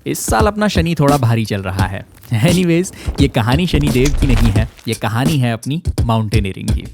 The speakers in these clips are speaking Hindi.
इस साल अपना शनि थोड़ा भारी चल रहा है। एनीवेज, ये कहानी शनिदेव की नहीं है, ये कहानी है अपनी माउंटेनियरिंग की।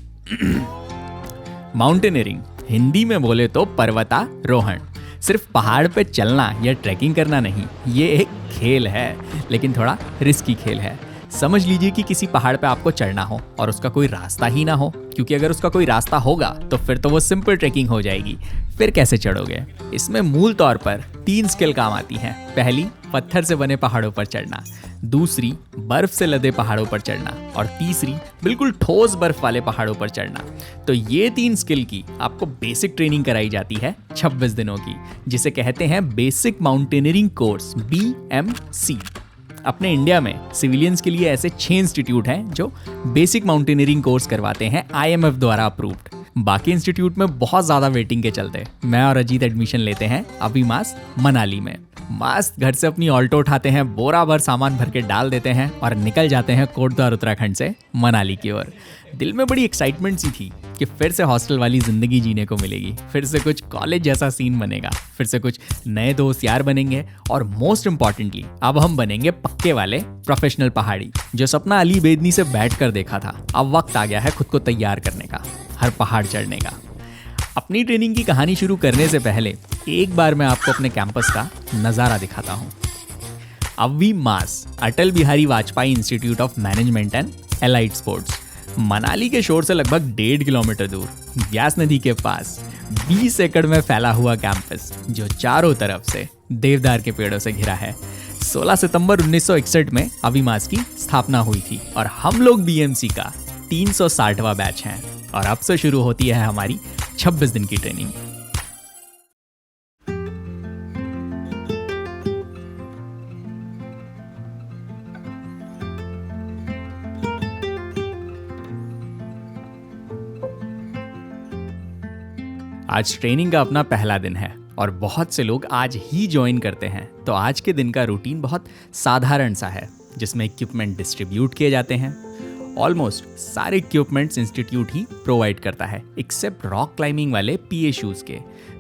माउंटेनियरिंग हिंदी में बोले तो पर्वतारोहण। सिर्फ पहाड़ पे चलना या ट्रैकिंग करना नहीं, ये एक खेल है, लेकिन थोड़ा रिस्की खेल है। समझ लीजिए कि किसी पहाड़ पे आपको चढ़ना हो और उसका कोई रास्ता ही ना हो, क्योंकि अगर उसका कोई रास्ता होगा तो फिर तो वो सिंपल ट्रैकिंग हो जाएगी। फिर कैसे चढ़ोगे? इसमें मूल तौर पर 3 स्किल काम आती हैं। पहली, पत्थर से बने पहाड़ों पर चढ़ना। दूसरी, बर्फ से लदे पहाड़ों पर चढ़ना। और तीसरी, बिल्कुल ठोस बर्फ वाले पहाड़ों पर चढ़ना। तो ये 3 स्किल की आपको बेसिक ट्रेनिंग कराई जाती है 26 दिनों की, जिसे कहते हैं बेसिक माउंटेनियरिंग कोर्स, BMC। अपने इंडिया में सिविलियंस के लिए ऐसे 6 इंस्टीट्यूट हैं जो बेसिक माउंटेनियरिंग कोर्स करवाते हैं, IMF द्वारा अप्रूव्ड। बाकी इंस्टीट्यूट में बहुत ज़्यादा वेटिंग के चलते मैं और अजीत एडमिशन लेते हैं अभी मास्ट मनाली में। मास्ट घर से अपनी ऑल्टो उठाते हैं, बोरा भर सामान भर के डाल देते हैं और निकल जाते हैं कोटद्वार उत्तराखंड से मनाली की ओर। दिल में बड़ी एक्साइटमेंट सी थी कि फिर से हॉस्टल वाली ज़िंदगी जीने को मिलेगी, फिर से कुछ कॉलेज जैसा सीन बनेगा, फिर से कुछ नए दोस्त यार बनेंगे और मोस्ट इम्पॉर्टेंटली अब हम बनेंगे पक्के वाले प्रोफेशनल पहाड़ी। जो सपना अली बेदनी से बैठ कर देखा था, अब वक्त आ गया है खुद को तैयार करने का, हर पहाड़ चढ़ने का। अपनी ट्रेनिंग की कहानी शुरू करने से पहले एक बार मैं आपको अपने कैंपस का नज़ारा दिखाता हूँ। ABVIMAS, Atal Bihari Vajpayee institute of management and allied sports, Manali के शोर से लगभग 1.5 किलोमीटर दूर, ब्यास नदी के पास 20 एकड़ में फैला हुआ कैंपस, जो चारों तरफ से देवदार के पेड़ों से घिरा है। 16 सितंबर 1961 में अविमास की स्थापना हुई थी और हम लोग BMC का 360वां बैच हैं। और अब से शुरू होती है हमारी 26 दिन की ट्रेनिंग। आज ट्रेनिंग का अपना पहला दिन है और बहुत से लोग आज ही ज्वाइन करते हैं। तो आज के दिन का रूटीन बहुत साधारण सा है, जिसमें इक्विपमेंट डिस्ट्रीब्यूट किए जाते हैं। ऑलमोस्ट सारे इक्विपमेंट्स इंस्टीट्यूट ही प्रोवाइड करता है, एक्सेप्ट रॉक क्लाइंबिंग वाले PA शूज़ के।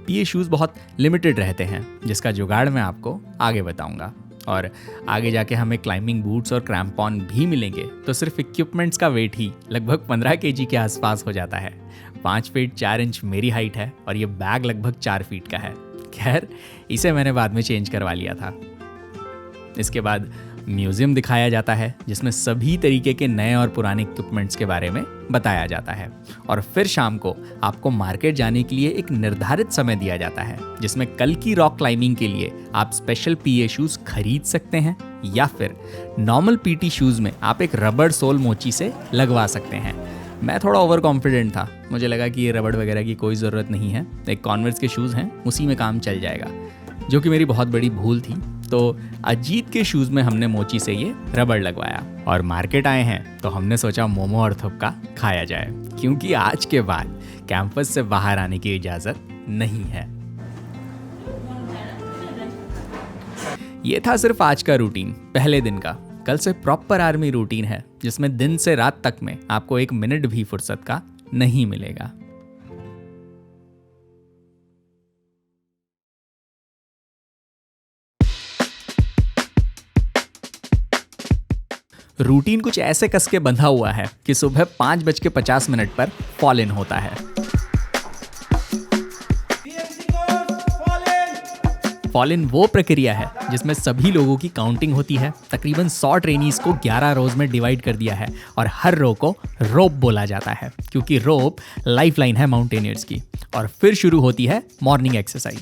PA शूज़ बहुत लिमिटेड रहते हैं, जिसका जुगाड़ मैं आपको आगे बताऊंगा। और आगे जाके हमें क्लाइंबिंग बूट्स और क्रैम्पॉन भी मिलेंगे। तो सिर्फ इक्विपमेंट्स का वेट ही लगभग 15 kg के आसपास हो जाता है। 5 फीट 4 इंच मेरी हाइट है और ये बैग लगभग 4 फीट का है। खैर, इसे मैंने बाद में चेंज करवा लिया था। इसके बाद म्यूजियम दिखाया जाता है, जिसमें सभी तरीके के नए और पुराने इक्विपमेंट्स के बारे में बताया जाता है। और फिर शाम को आपको मार्केट जाने के लिए एक निर्धारित समय दिया जाता है, जिसमें कल की रॉक क्लाइंबिंग के लिए आप स्पेशल PA शूज़ खरीद सकते हैं या फिर नॉर्मल PT शूज़ में आप एक रबड़ सोल मोची से लगवा सकते हैं। मैं थोड़ा ओवर कॉन्फिडेंट था, मुझे लगा कि ये रबड़ वगैरह की कोई ज़रूरत नहीं है, एक कॉन्वर्स के शूज़ हैं, उसी में काम चल जाएगा, जो कि मेरी बहुत बड़ी भूल थी। तो अजीत के शूज़ में हमने मोची से ये रबड़ लगवाया और मार्केट आए हैं तो हमने सोचा मोमो और थुपका खाया जाए, क्योंकि आज के बाद कैंपस से बाहर आने की इजाज़त नहीं है। ये था सिर्फ आज का रूटीन, पहले दिन का। कल से प्रॉपर आर्मी रूटीन है, जिसमें दिन से रात तक में आपको 1 मिनट भी फुर्सत का नहीं मिलेगा। रूटीन कुछ ऐसे कस के बंधा हुआ है कि सुबह 5:50 पर फॉल इन होता है। फॉल इन वो प्रक्रिया है जिसमें सभी लोगों की काउंटिंग होती है। तकरीबन 100 ट्रेनीज को 11 रोज में डिवाइड कर दिया है और हर रो को रोप बोला जाता है, क्योंकि रोप लाइफलाइन है माउंटेनियर्स की। और फिर शुरू होती है मॉर्निंग एक्सरसाइज।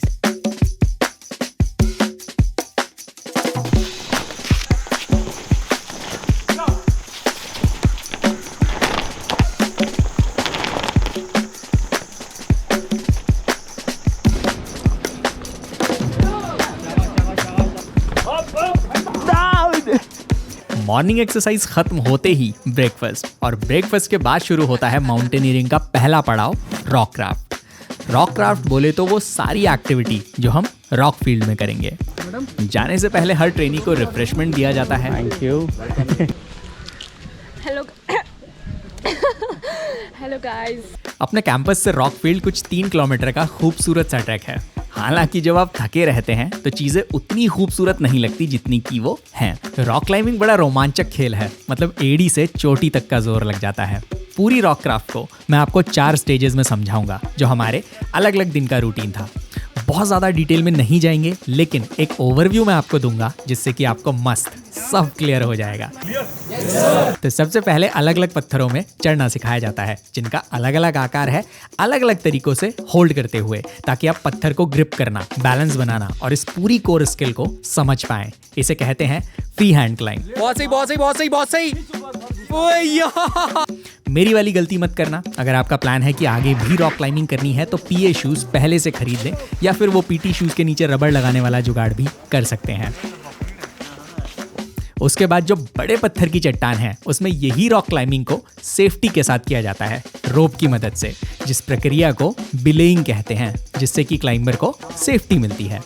मॉर्निंग एक्सरसाइज खत्म होते ही ब्रेकफास्ट, और ब्रेकफास्ट के बाद शुरू होता है माउंटेनियरिंग का पहला पड़ाव, रॉक क्राफ्ट। रॉक क्राफ्ट बोले तो वो सारी एक्टिविटी जो हम रॉक फील्ड में करेंगे। जाने से पहले हर ट्रेनी को रिफ्रेशमेंट दिया जाता है। Thank you. Hello guys. अपने कैंपस से रॉक फील्ड कुछ 3 किलोमीटर का खूबसूरत सा ट्रैक है। हालांकि जब आप थके रहते हैं तो चीजें उतनी खूबसूरत नहीं लगती जितनी कि वो हैं। रॉक क्लाइंबिंग बड़ा रोमांचक खेल है, मतलब एड़ी से चोटी तक का जोर लग जाता है। पूरी रॉक क्राफ्ट को मैं आपको 4 स्टेजेस में समझाऊंगा, जो हमारे अलग अलग दिन का रूटीन था। बहुत ज़्यादा डिटेल में नहीं जाएंगे, लेकिन एक ओवरव्यू मैं आपको दूंगा जिससे कि आपको मस्त सब क्लियर हो जाएगा। तो सबसे पहले अलग अलग पत्थरों में चढ़ना सिखाया जाता है, जिनका अलग अलग आकार है, अलग अलग तरीकों से होल्ड करते हुए, ताकि आप पत्थर को ग्रिप करना, बैलेंस बनाना और इस पूरी कोर स्किल को समझ पाएं। इसे कहते हैं फ्री हैंड क्लाइंब। बहुत सही, बहुत सही, बहुत सही, बहुत सही। मेरी वाली गलती मत करना। अगर आपका प्लान है कि आगे भी रॉक क्लाइंबिंग करनी है तो पीए शूज पहले से खरीद लें, या फिर वो पीटी शूज के नीचे रबड़ लगाने वाला जुगाड़ भी कर सकते हैं। उसके बाद जो बड़े पत्थर की चट्टान है, उसमें यही रॉक क्लाइंबिंग को सेफ्टी के साथ किया जाता है, रोप की मदद से, जिस प्रक्रिया को बिलेइंग कहते हैं, जिससे कि क्लाइंबर को सेफ्टी मिलती है।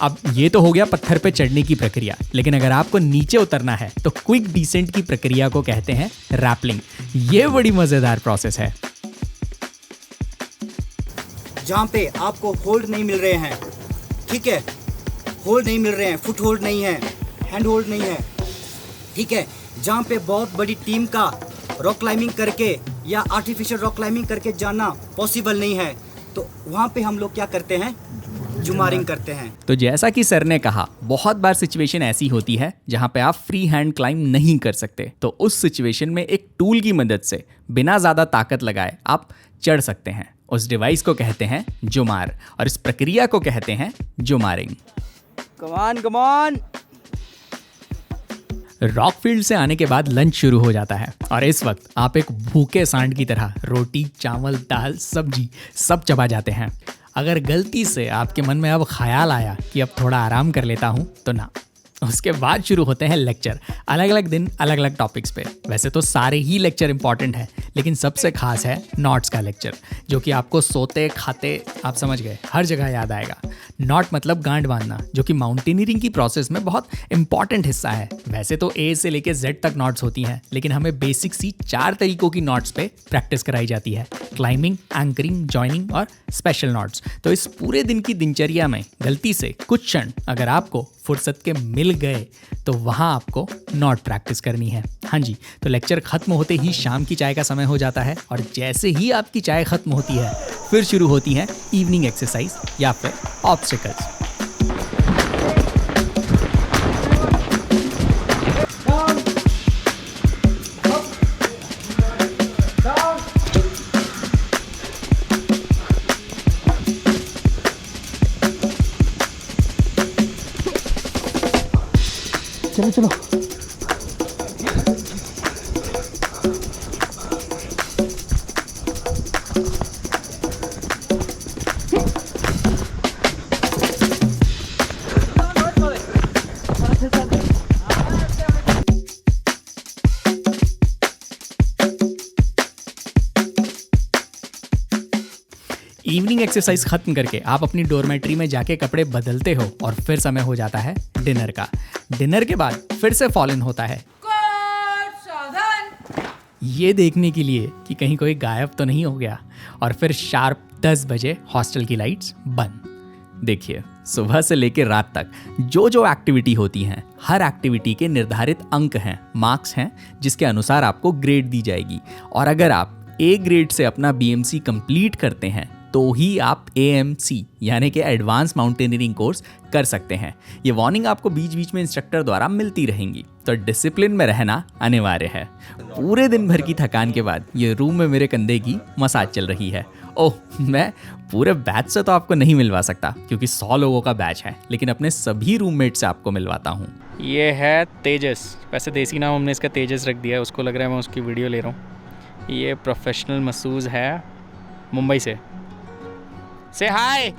अब ये तो हो गया पत्थर पे चढ़ने की प्रक्रिया, लेकिन अगर आपको नीचे उतरना है तो क्विक डिसेंट की प्रक्रिया को कहते हैं रैपलिंग। ये बड़ी मजेदार प्रोसेस है, जहाँ पे आपको होल्ड नहीं मिल रहे हैं, ठीक है, होल्ड नहीं मिल रहे हैं, फुट होल्ड नहीं है, हैंड होल्ड नहीं है, ठीक है, जहाँ पे बहुत बड़ी टीम का रॉक क्लाइंबिंग करके या आर्टिफिशियल रॉक क्लाइंबिंग करके जाना पॉसिबल नहीं है, तो वहाँ पे हम लोग क्या करते हैं, जुमारिंग करते हैं। तो जैसा कि सर ने कहा, बहुत बार सिचुएशन ऐसी होती है जहाँ पे आप फ्री हैंड क्लाइंब नहीं कर सकते, तो उस सिचुएशन में एक टूल की मदद से बिना ज़्यादा ताकत लगाए आप चढ़ सकते हैं। उस डिवाइस को कहते हैं जुमार, और इस प्रक्रिया को कहते हैं जुमारिंग। कमान कमान। रॉक फील्ड से आने के बाद लंच शुरू हो जाता है, और इस वक्त आप एक भूखे सांड की तरह रोटी, चावल, दाल, सब्जी सब चबा जाते हैं। अगर गलती से आपके मन में अब ख्याल आया कि अब थोड़ा आराम कर लेता हूँ, तो ना। उसके बाद शुरू होते हैं लेक्चर, अलग अलग दिन अलग अलग टॉपिक्स पे। वैसे तो सारे ही लेक्चर इंपॉर्टेंट हैं, लेकिन सबसे खास है नॉट्स का लेक्चर, जो कि आपको सोते खाते, आप समझ गए, हर जगह याद आएगा। नॉट मतलब गांड बांधना, जो कि माउंटेनियरिंग की प्रोसेस में बहुत इंपॉर्टेंट हिस्सा है। वैसे तो ए से लेके जेड तक नॉट्स होती हैं, लेकिन हमें बेसिक सी 4 तरीकों की नॉट्स पे प्रैक्टिस कराई जाती है: क्लाइंबिंग, एंकरिंग, जॉइनिंग और स्पेशल नॉट्स। तो इस पूरे दिन की दिनचर्या में गलती से कुछ क्षण अगर आपको फुर्सत के मिल गए, तो वहाँ आपको नॉट प्रैक्टिस करनी है। हाँ जी, तो लेक्चर खत्म होते ही शाम की चाय का समय हो जाता है, और जैसे ही आपकी चाय खत्म होती है, फिर शुरू होती है इवनिंग एक्सरसाइज या फिर ऑब्स्टिकल्स। चलो चलो। इवनिंग एक्सरसाइज खत्म करके आप अपनी डोरमेट्री में जाके कपड़े बदलते हो, और फिर समय हो जाता है डिनर का। डिनर के बाद फिर से फॉल इन होता है, ये देखने के लिए कि कहीं कोई गायब तो नहीं हो गया, और फिर शार्प 10 बजे हॉस्टल की लाइट्स बंद। देखिए, सुबह से लेकर रात तक जो जो एक्टिविटी होती हैं, हर एक्टिविटी के निर्धारित अंक हैं, मार्क्स हैं, जिसके अनुसार आपको ग्रेड दी जाएगी। और अगर आप ए ग्रेड से अपना बीएमसी कंप्लीट करते हैं, तो ही आप एएमसी यानी कि एडवांस माउंटेनियरिंग कोर्स कर सकते हैं। ये वार्निंग आपको बीच बीच में इंस्ट्रक्टर द्वारा मिलती रहेंगी, तो डिसिप्लिन में रहना अनिवार्य है। पूरे दिन भर की थकान के बाद ये रूम में मेरे कंधे की मसाज चल रही है। ओह, मैं पूरे बैच से तो आपको नहीं मिलवा सकता क्योंकि 100 लोगों का बैच है, लेकिन अपने सभी रूममेट से आपको मिलवाता हूँ। ये है तेजस, वैसे देसी नाम हमने इसका तेजस रख दिया है, उसको लग रहा है मैं उसकी वीडियो ले रहा हूँ। ये प्रोफेशनल मसूज है मुंबई से हाय।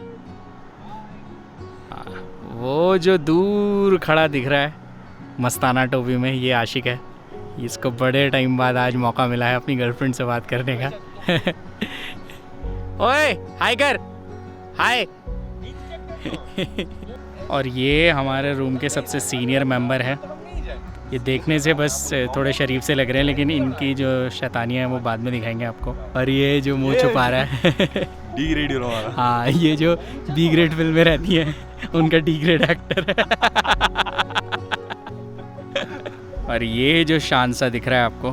वो जो दूर खड़ा दिख रहा है मस्ताना टोपी में, ये आशिक है। इसको बड़े टाइम बाद आज मौका मिला है अपनी गर्लफ्रेंड से बात करने का। ओए हाय कर, हाय। और ये हमारे रूम के सबसे सीनियर मेंबर है। ये देखने से बस थोड़े शरीफ से लग रहे हैं, लेकिन इनकी जो शैतानियाँ हैं वो बाद में दिखाएंगे आपको। और ये जो मुंह छुपा रहा है डी ग्रेड हमारा। हाँ, ये जो बी ग्रेड फिल्म में रहती है उनका डी ग्रेड एक्टर है। और ये जो शान सा दिख रहा है आपको,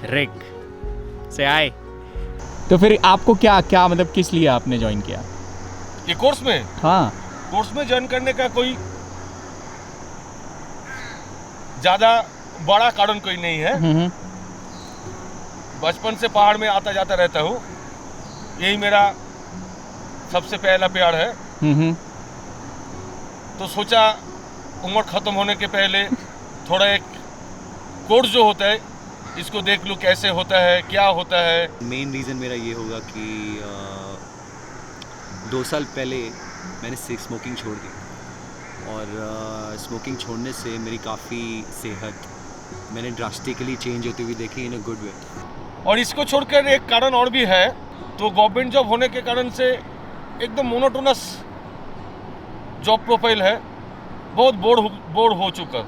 रिक से आए। तो फिर आपको क्या क्या मतलब किस लिए आपने ज्वाइन किया ये कोर्स में? हाँ, कोर्स में ज्वाइन करने का कोई ज़्यादा बड़ा कारण कोई नहीं है। बचपन से पहाड़ में आता जाता रहता हूँ, यही मेरा सबसे पहला प्यार है। तो सोचा उम्र ख़त्म होने के पहले थोड़ा एक कोर्स जो होता है इसको देख लूँ कैसे होता है, क्या होता है। मेन रीज़न मेरा ये होगा कि 2 साल पहले मैंने स्मोकिंग छोड़ दी, और स्मोकिंग छोड़ने से मेरी काफ़ी सेहत मैंने ड्रास्टिकली चेंज होती हुई देखी इन अ गुड वे। और इसको छोड़कर एक कारण और भी है, तो गवर्नमेंट जॉब होने के कारण से एकदम मोनोटोनस जॉब प्रोफाइल है, बहुत बोर हो चुका।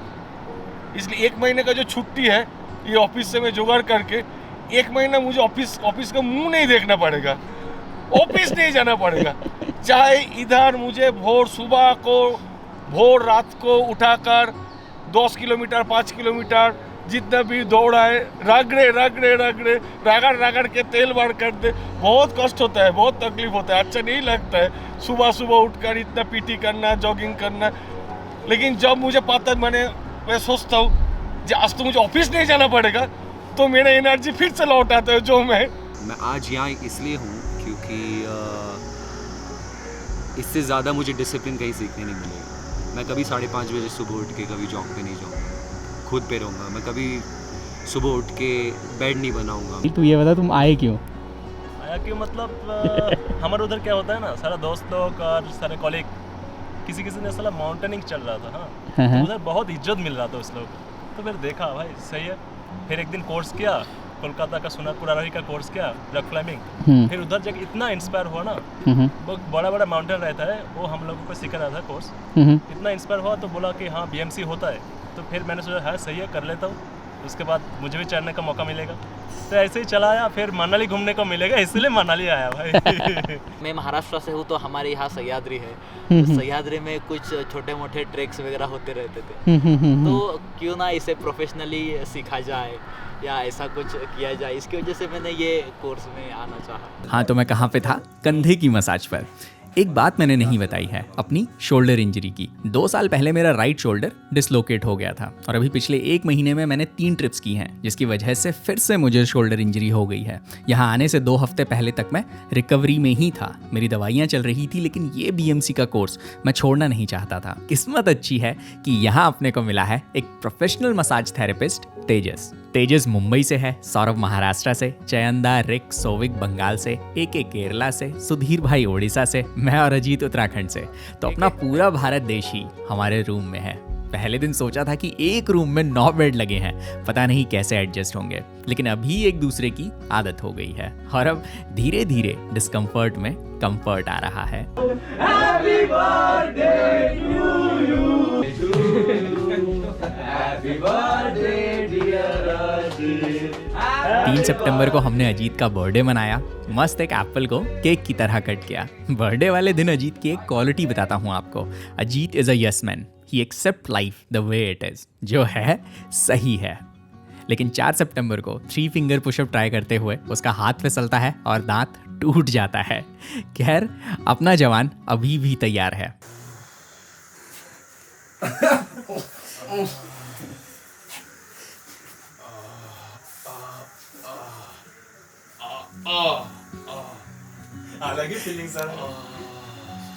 इसलिए 1 महीने का जो छुट्टी है ये ऑफिस से मैं जुगाड़ करके 1 महीना मुझे ऑफिस का मुंह नहीं देखना पड़ेगा, ऑफिस नहीं जाना पड़ेगा। चाहे इधर मुझे सुबह को भोर रात को उठाकर 10 किलोमीटर 5 किलोमीटर जितना भी दौड़ाए, रगड़ के तेल बार कर दे। बहुत कष्ट होता है, बहुत तकलीफ होता है, अच्छा नहीं लगता है सुबह उठकर इतना पीटी करना, जॉगिंग करना। लेकिन जब मुझे पता मैं सोचता हूँ आज तो मुझे ऑफिस नहीं जाना पड़ेगा, तो मेरा एनर्जी फिर से लौट आता है। जो मैं आज यहाँ इसलिए हूँ क्योंकि इससे ज़्यादा मुझे डिसिप्लिन कहीं सीखने नहीं मिलेगा। मैं कभी 5:30 बजे सुबह उठ के कभी जॉब पे नहीं जाऊँगा, खुद पे रहूँगा। मैं कभी सुबह उठ के बेड नहीं बनाऊँगा। तू ये बता तुम आए क्यों? आया क्यों मतलब हमारे उधर क्या होता है ना, सारा दोस्त लोग और सारे कॉलेग किसी ने साला माउंटेनिंग चल रहा था। हाँ, तो उधर बहुत इज्जत मिल रहा था उस लोग। तो फिर देखा भाई सही है, फिर एक दिन कोर्स किया कोलकाता का, सोनापुर आरोही का कोर्स किया, रॉक क्लाइंबिंग। फिर उधर जाके इतना इंस्पायर हुआ ना, वो बड़ा माउंटेन रहता है, वो हम लोगों को सिखा रहा था कोर्स। इतना इंस्पायर हुआ तो बोला कि हाँ BMC होता है। तो फिर मैंने सोचा हाँ सही है, कर लेता हूँ, उसके बाद मुझे भी चढ़ने का मौका मिलेगा। तो ऐसे ही चला आया, फिर मनाली घूमने को मिलेगा इसलिए मनाली आया भाई। मैं महाराष्ट्र से हूँ, तो हमारे यहाँ सह्याद्री है। तो सह्याद्री में कुछ छोटे मोटे ट्रैक्स वगैरह होते रहते थे। तो क्यों ना इसे प्रोफेशनली सीखा जाए या ऐसा कुछ किया जाए, इसकी वजह से मैंने ये कोर्स में आना चाहा। हाँ, तो मैं कहाँ पे था? कंधे की मसाज पर। एक बात मैंने नहीं बताई है, अपनी शोल्डर इंजरी की। 2 साल पहले मेरा राइट शोल्डर डिसलोकेट हो गया था, और अभी पिछले 1 महीने में मैंने 3 ट्रिप्स की हैं, जिसकी वजह से फिर से मुझे शोल्डर इंजरी हो गई है। यहाँ आने से 2 हफ्ते पहले तक मैं रिकवरी में ही था, मेरी दवाइयाँ चल रही थी, लेकिन ये BMC का कोर्स मैं छोड़ना नहीं चाहता था। किस्मत अच्छी है कि यहाँ अपने को मिला है एक प्रोफेशनल मसाज थेरेपिस्ट, तेजस मुंबई से है, सौरभ महाराष्ट्र से, चयंदा रिक सोविक बंगाल से, AK केरला से, सुधीर भाई ओडिशा से, मैं और अजीत उत्तराखंड से। तो अपना पूरा भारत देश ही हमारे रूम में है। पहले दिन सोचा था कि एक रूम में 9 बेड लगे हैं, पता नहीं कैसे एडजस्ट होंगे, लेकिन अभी एक दूसरे की आदत हो गई है, और अब धीरे धीरे डिस्कम्फर्ट में कंफर्ट आ रहा है। 3 सितंबर को हमने अजीत का बर्थडे मनाया। मस्त एक एप्पल को केक की तरह कट किया। बर्थडे वाले दिन अजीत की एक क्वालिटी बताता हूँ आपको। Ajit is a yes man, he accept life the way it is. जो है सही है। लेकिन 4 सितंबर को 3 फिंगर पुशअप ट्राई करते हुए उसका हाथ फिसलता है और दांत टूट जाता है। खैर, अपना जवान अभी भी तैयार है।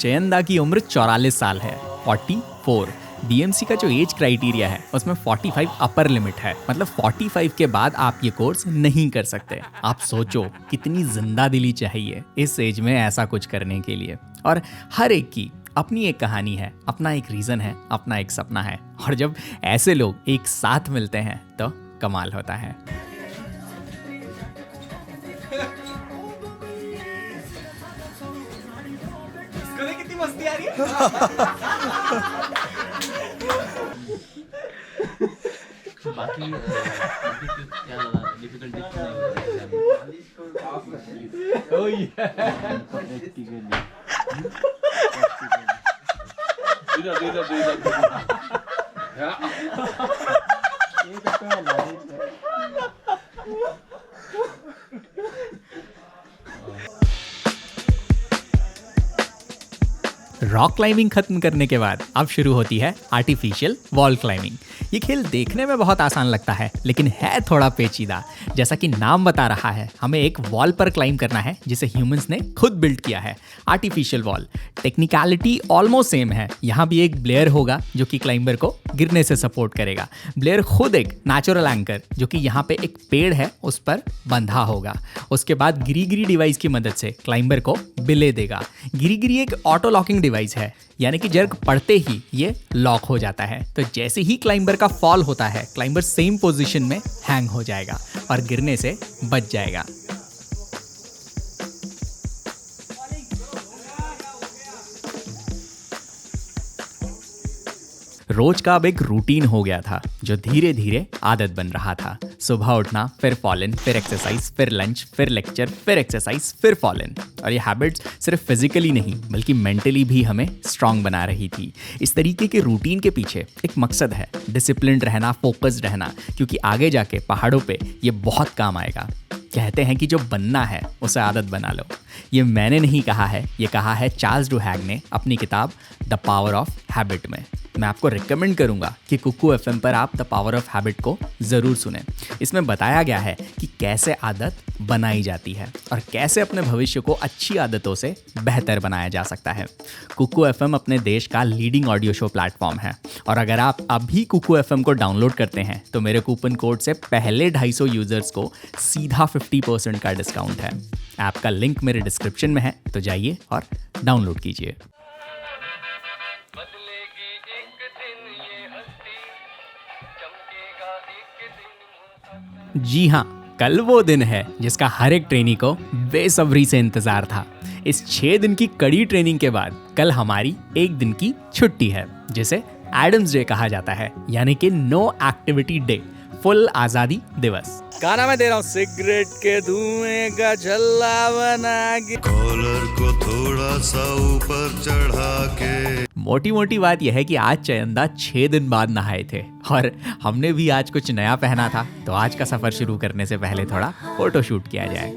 चयंदा की उम्र 44 साल है, 44। BMC का जो एज क्राइटेरिया है उसमें 45 अपर लिमिट है, मतलब 45 के बाद आप ये कोर्स नहीं कर सकते। आप सोचो कितनी जिंदा दिली चाहिए इस एज में ऐसा कुछ करने के लिए। और हर एक की अपनी एक कहानी है, अपना एक रीज़न है, अपना एक सपना है, और जब ऐसे लोग एक साथ मिलते हैं तो कमाल होता है। कितनी मस्ती आ रही रॉक क्लाइंबिंग खत्म करने के बाद अब शुरू होती है आर्टिफिशियल वॉल क्लाइंबिंग। ये खेल देखने में बहुत आसान लगता है लेकिन है थोड़ा पेचीदा। जैसा कि नाम बता रहा है, हमें एक वॉल पर क्लाइंब करना है जिसे ह्यूमंस ने खुद बिल्ड किया है, artificial wall. Technicality almost same है। यहाँ भी एक ब्लेयर होगा जो कि क्लाइंबर को गिरने से सपोर्ट करेगा। ब्लेयर खुद एक नेचुरल एंकर जो कि यहाँ पे एक पेड़ है उस पर बंधा होगा। उसके बाद गिरी डिवाइस की मदद से क्लाइंबर को बिले देगा। गिरी एक ऑटो लॉकिंग डिवाइस है, यानी कि जर्क पड़ते ही ये लॉक हो जाता है। तो जैसे ही क्लाइंबर का फॉल होता है, क्लाइंबर सेम पोजीशन में हैंग हो जाएगा और गिरने से बच जाएगा। रोज का अब एक रूटीन हो गया था जो धीरे धीरे आदत बन रहा था। सुबह उठना, फिर फॉल इन, फिर एक्सरसाइज, फिर लंच, फिर लेक्चर, फिर एक्सरसाइज, फिर फॉल इन। और ये हैबिट्स सिर्फ फिजिकली नहीं बल्कि मेंटली भी हमें स्ट्रांग बना रही थी। इस तरीके के रूटीन के पीछे एक मकसद है, डिसिप्लिन रहना, फोकस्ड रहना, क्योंकि आगे जाके पहाड़ों पे ये बहुत काम आएगा। कहते हैं कि जो बनना है उसे आदत बना लो। ये मैंने नहीं कहा है, ये कहा है चार्ल्स डुहैग ने अपनी किताब द पावर ऑफ हैबिट में। मैं आपको रिकमेंड करूंगा कि कुकू एफएम पर आप द पावर ऑफ हैबिट को ज़रूर सुनें। इसमें बताया गया है कि कैसे आदत बनाई जाती है और कैसे अपने भविष्य को अच्छी आदतों से बेहतर बनाया जा सकता है। कुकू एफएम अपने देश का लीडिंग ऑडियो शो प्लेटफॉर्म है और अगर आप अभी कुकू एफएम को डाउनलोड करते हैं तो मेरे कूपन कोड से पहले 250 यूजर्स को सीधा 50% का डिस्काउंट है। ऐप का लिंक मेरे डिस्क्रिप्शन में है, तो जाइए और डाउनलोड कीजिए। जी हाँ, कल वो दिन है जिसका हर एक ट्रेनी को बेसब्री से इंतजार था। इस 6 दिन की कड़ी ट्रेनिंग के बाद कल हमारी एक दिन की छुट्टी है जिसे एडम्स डे कहा जाता है, यानी कि नो एक्टिविटी डे, फुल आजादी दिवस। गाना मैं दे रहा हूँ, सिगरेट के धुएं का झल्ला बना के, कॉलर को थोड़ा सा ऊपर चढ़ा के। मोटी मोटी बात यह है कि आज चयंदा 6 दिन बाद नहाए थे और हमने भी आज कुछ नया पहना था, तो आज का सफर शुरू करने से पहले थोड़ा फोटो शूट किया जाए।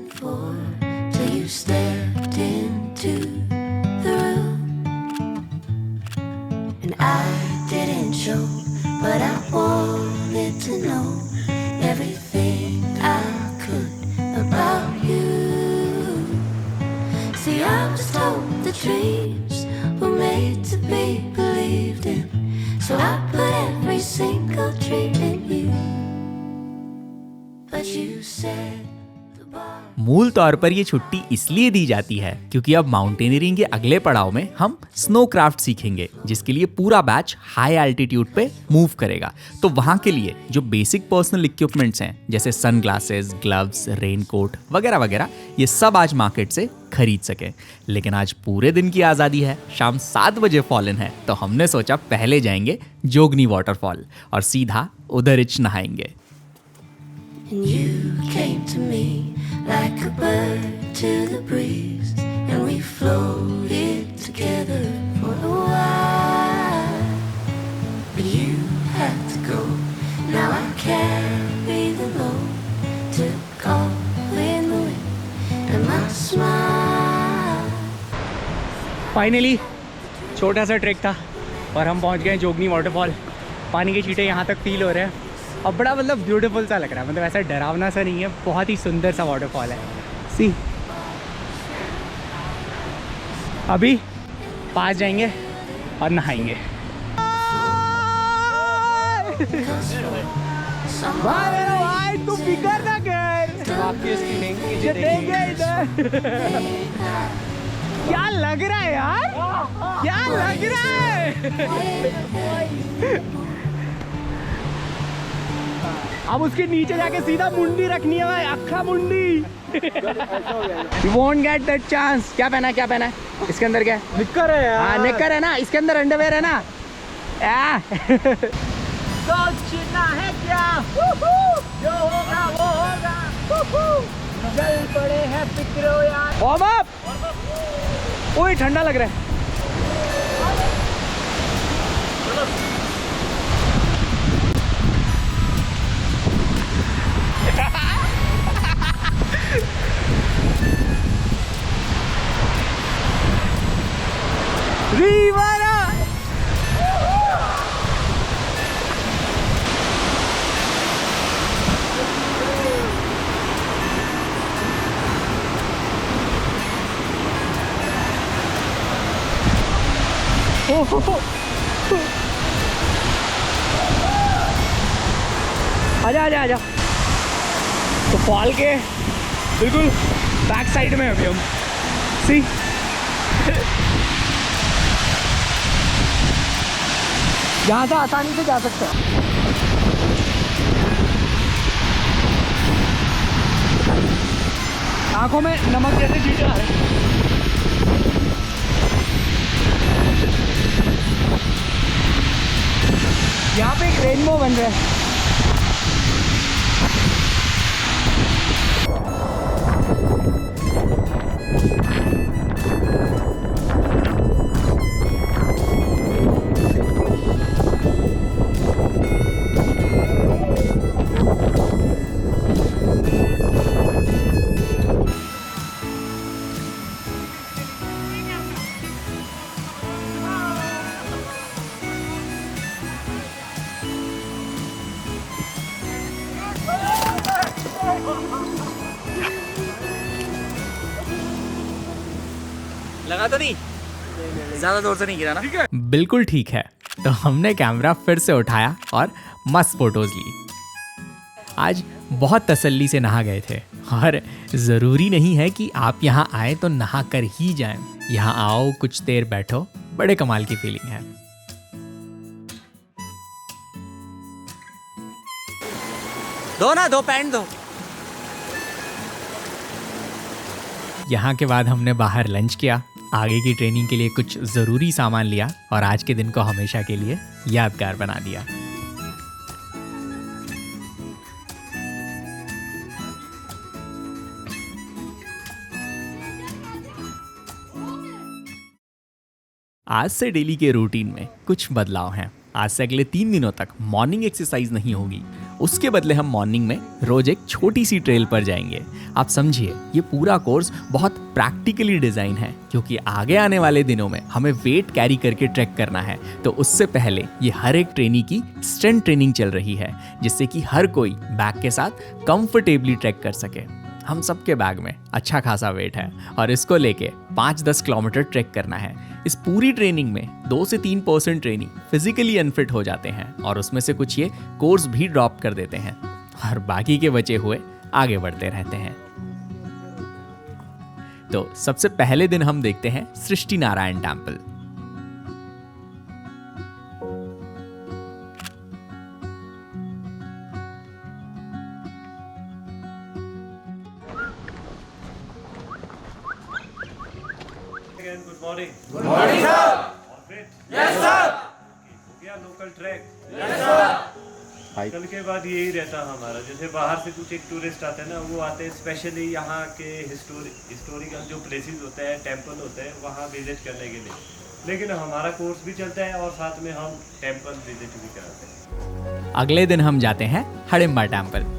were made to be believed in, so I put every single dream in you, but you said the bar. मूल तौर पर ये छुट्टी इसलिए दी जाती है क्योंकि अब माउंटेनियरिंग के अगले पड़ाव में हम स्नो क्राफ्ट सीखेंगे, जिसके लिए पूरा बैच हाई एल्टीट्यूड पे मूव करेगा। तो वहाँ के लिए जो बेसिक पर्सनल इक्विपमेंट्स हैं जैसे सनग्लासेस, ग्लव्स, रेनकोट वगैरह वगैरह, ये सब आज मार्केट से खरीद सके। लेकिन आज पूरे दिन की आज़ादी है, शाम 7 बजे फॉल इन है, तो हमने सोचा पहले जाएंगे जोगनी वाटरफॉल और सीधा उधरिच नहाएंगे। And you came to me like a bird to the breeze, and we floated together for a while. But you had to go, now I carry the load to call in the wind and my smile. Finally छोटा सा ट्रैक था और हम पहुंच गए जोगनी वाटरफॉल। पानी के छींटे यहाँ तक फील हो रहे हैं और बड़ा मतलब ब्यूटीफुल सा लग रहा है, मतलब ऐसा डरावना सा नहीं है, बहुत ही सुंदर सा वाटरफॉल है। सी अभी पास जाएंगे और नहाएंगे। भाई तू फिकर ना कर, क्या लग रहा है यार, क्या लग रहा है। अब उसके नीचे जाके सीधा मुंडी रखनी है भाई, अक्खा मुंडी। You won't get that chance। क्या पहना है, क्या पहना है इसके अंदर, क्या है? निक्कर है यार। हाँ निक्कर है ना, इसके अंदर अंडरवेयर है ना। सोचना है क्या, जो होगा वो होगा, चल पड़े हैं फिक्रो यार। Warm up. ओए ठंडा लग रहा है। Rivara! आजा आजा आजा। तो फॉल के बिल्कुल बैक साइड में अभी हम सी यहाँ से आसानी से जा सकते हैं। आंखों में नमक जैसे चीजें आ रहे हैं। यहाँ पे एक रेनबो बन रहा है। लगा तो नहीं, ज्यादा जोर से नहीं गिरा ना? बिल्कुल ठीक है। तो हमने कैमरा फिर से उठाया और मस्त फोटोज ली। आज बहुत तसल्ली से नहा गए थे और ज़रूरी नहीं है कि आप यहाँ आए तो नहा कर ही जाएं। यहाँ आओ, कुछ देर बैठो, बड़े कमाल की फीलिंग है। दो ना, दो पैंट दो। यहाँ के बाद हमने बाहर लंच किया, आगे की ट्रेनिंग के लिए कुछ ज़रूरी सामान लिया और आज के दिन को हमेशा के लिए यादगार बना दिया। आज से डेली के रूटीन में कुछ बदलाव हैं। आज से अगले 3 दिनों तक मॉर्निंग एक्सरसाइज नहीं होगी। उसके बदले हम मॉर्निंग में रोज एक छोटी सी ट्रेल पर जाएंगे। आप समझिए, ये पूरा कोर्स बहुत प्रैक्टिकली डिज़ाइन है क्योंकि आगे आने वाले दिनों में हमें वेट कैरी करके ट्रैक करना है। तो उससे पहले ये हर एक ट्रेनी की स्ट्रेंथ ट्रेनिंग चल रही है जिससे कि हर कोई बैग के साथ कंफर्टेबली ट्रैक कर सके। हम सबके बैग में अच्छा खासा वेट है और इसको लेके 5-10 किलोमीटर ट्रैक करना है। इस पूरी ट्रेनिंग में 2 से 3% ट्रेनिंग फिजिकली अनफिट हो जाते हैं और उसमें से कुछ ये कोर्स भी ड्रॉप कर देते हैं और बाकी के बचे हुए आगे बढ़ते रहते हैं। तो सबसे पहले दिन हम देखते हैं Srishti Narayan temple. Good morning. Good morning sir. Yes sir. हो गया लोकल ट्रैक? Yes sir. कल के बाद यही रहता हमारा, जैसे बाहर से कुछ एक टूरिस्ट आते हैं ना, वो आते हैं स्पेशली यहाँ के हिस्टोरिकल जो प्लेसेस होते हैं, टेंपल होते हैं, वहाँ विजिट करने के लिए। लेकिन हमारा कोर्स भी चलता है और साथ में हम टेंपल विजिट भी कराते हैं। अगले दिन हम जाते हैं हडिम्बा टेम्पल।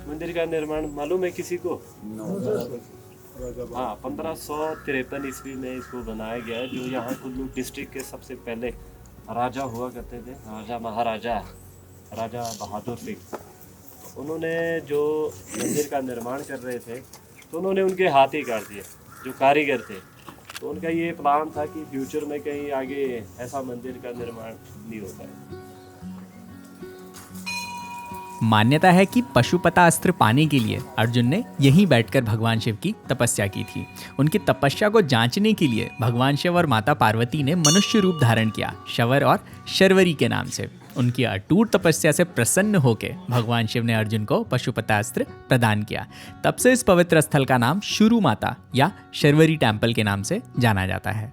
मंदिर का निर्माण मालूम है किसी को? हाँ, 1553 ईस्वी में इसको बनाया गया है। जो यहाँ कुल्लू डिस्ट्रिक्ट के सबसे पहले राजा हुआ करते थे, राजा महाराजा राजा बहादुर सिंह, उन्होंने जो मंदिर का निर्माण कर रहे थे तो उन्होंने उनके हाथ ही काट दिए जो कारीगर थे। तो उनका ये प्लान था कि फ्यूचर में कहीं आगे ऐसा मंदिर का निर्माण नहीं होता है। मान्यता है कि पशुपता अस्त्र पाने के लिए अर्जुन ने यहीं बैठकर भगवान शिव की तपस्या की थी। उनकी तपस्या को जांचने के लिए भगवान शिव और माता पार्वती ने मनुष्य रूप धारण किया, शवर और शर्वरी के नाम से। उनकी अटूट तपस्या से प्रसन्न होकर भगवान शिव ने अर्जुन को पशुपता अस्त्र प्रदान किया। तब से इस पवित्र स्थल का नाम शुरू माता या शर्वरी टेम्पल के नाम से जाना जाता है।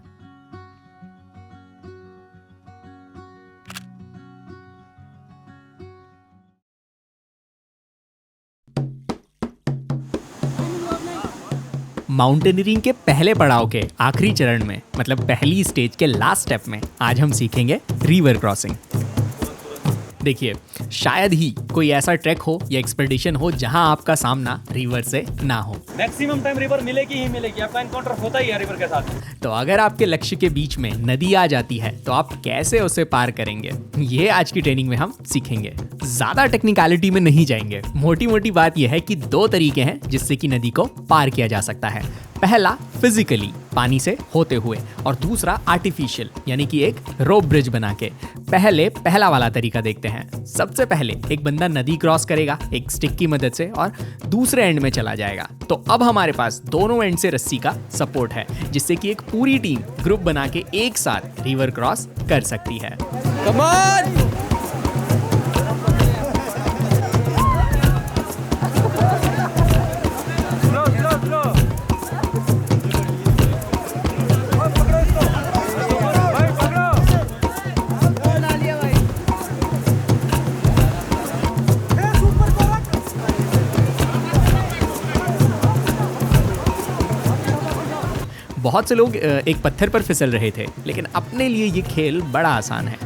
माउंटेनियरिंग के पहले पड़ाव के आखिरी चरण में, मतलब पहली स्टेज के लास्ट स्टेप में, आज हम सीखेंगे रिवर क्रॉसिंग। देखिए, शायद ही कोई ऐसा ट्रैक हो या एक्सपेडिशन हो जहां आपका सामना रिवर से ना हो। मैक्सिमम टाइम रिवर मिलेगी ही मिलेगी, आपका एनकाउंटर होता ही है रिवर के साथ। तो अगर आपके लक्ष्य के बीच में नदी आ जाती है तो आप कैसे उसे पार करेंगे, ये आज की ट्रेनिंग में हम सीखेंगे। ज्यादा टेक्निकलिटी में नहीं जाएंगे। मोटी मोटी बात यह है कि 2 तरीके हैं जिससे कि नदी को पार किया जा सकता है। पहला फिजिकली पानी से होते हुए, और दूसरा आर्टिफिशियल यानी कि एक रोप ब्रिज बना के। पहला वाला तरीका देखते हैं। सबसे पहले एक बंदा नदी क्रॉस करेगा एक स्टिक की मदद से और दूसरे एंड में चला जाएगा। तो अब हमारे पास दोनों एंड से रस्सी का सपोर्ट है, जिससे कि एक पूरी टीम ग्रुप बना के एक साथ रिवर क्रॉस कर सकती है। Come on! बहुत से लोग एक पत्थर पर फिसल रहे थे, लेकिन अपने लिए ये खेल बड़ा आसान है।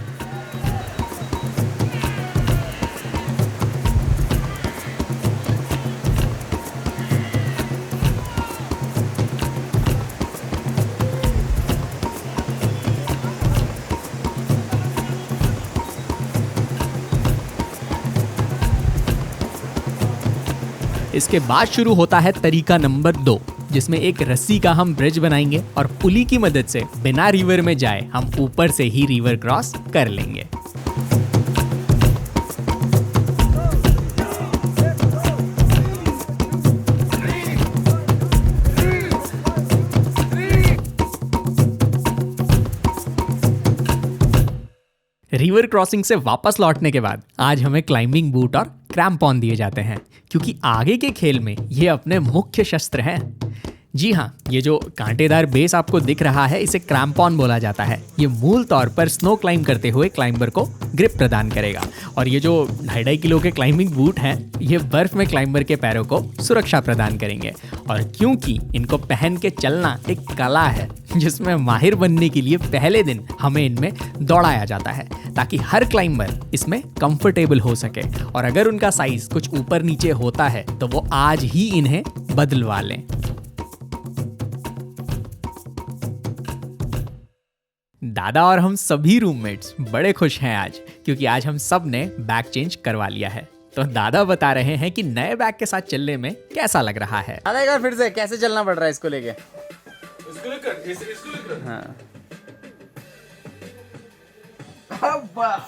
इसके बाद शुरू होता है तरीका नंबर 2, जिसमें एक रस्सी का हम ब्रिज बनाएंगे और पुली की मदद से बिना रिवर में जाए हम ऊपर से ही रिवर क्रॉस कर लेंगे। रिवर क्रॉसिंग से वापस लौटने के बाद आज हमें क्लाइंबिंग बूट और क्रैम्पॉन दिए जाते हैं, क्योंकि आगे के खेल में ये अपने मुख्य शस्त्र हैं। जी हाँ, ये जो कांटेदार बेस आपको दिख रहा है, इसे क्रैम्पॉन बोला जाता है। ये मूल तौर पर स्नो क्लाइंब करते हुए क्लाइंबर को ग्रिप प्रदान करेगा। और ये जो 2.5 किलो के क्लाइंबिंग बूट हैं, ये बर्फ में क्लाइंबर के पैरों को सुरक्षा प्रदान करेंगे। और क्योंकि इनको पहन के चलना एक कला है, जिसमें माहिर बनने के लिए पहले दिन हमें इनमें दौड़ाया जाता है, ताकि हर क्लाइंबर इसमें कंफर्टेबल हो सके। और अगर उनका साइज कुछ ऊपर नीचे होता है तो वो आज ही इन्हें बदलवा लें। दादा और हम सभी रूममेट्स बड़े खुश हैं आज, क्योंकि आज हम सब ने बैग चेंज करवा लिया है। तो दादा बता रहे हैं कि नए बैग के साथ चलने में कैसा लग रहा है। दादा एक बार फिर से कैसे चलना पड़ रहा है इसको लेके? इसको लेकर हाँ।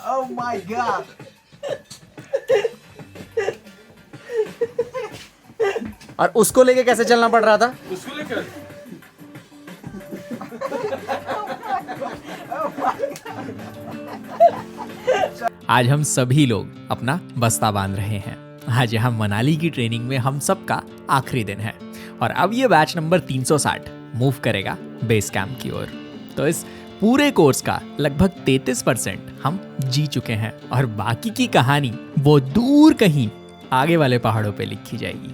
Oh my God! और उसको लेके कैसे चलना पड़ रहा था? उसको लेकर आज हम सभी लोग अपना बस्ता बांध रहे हैं। आज यहाँ मनाली की ट्रेनिंग में हम सबका आखिरी दिन है और अब ये बैच नंबर 360 मूव करेगा बेस कैंप की ओर। तो इस पूरे कोर्स का लगभग 33% हम जी चुके हैं और बाकी की कहानी वो दूर कहीं आगे वाले पहाड़ों पे लिखी जाएगी।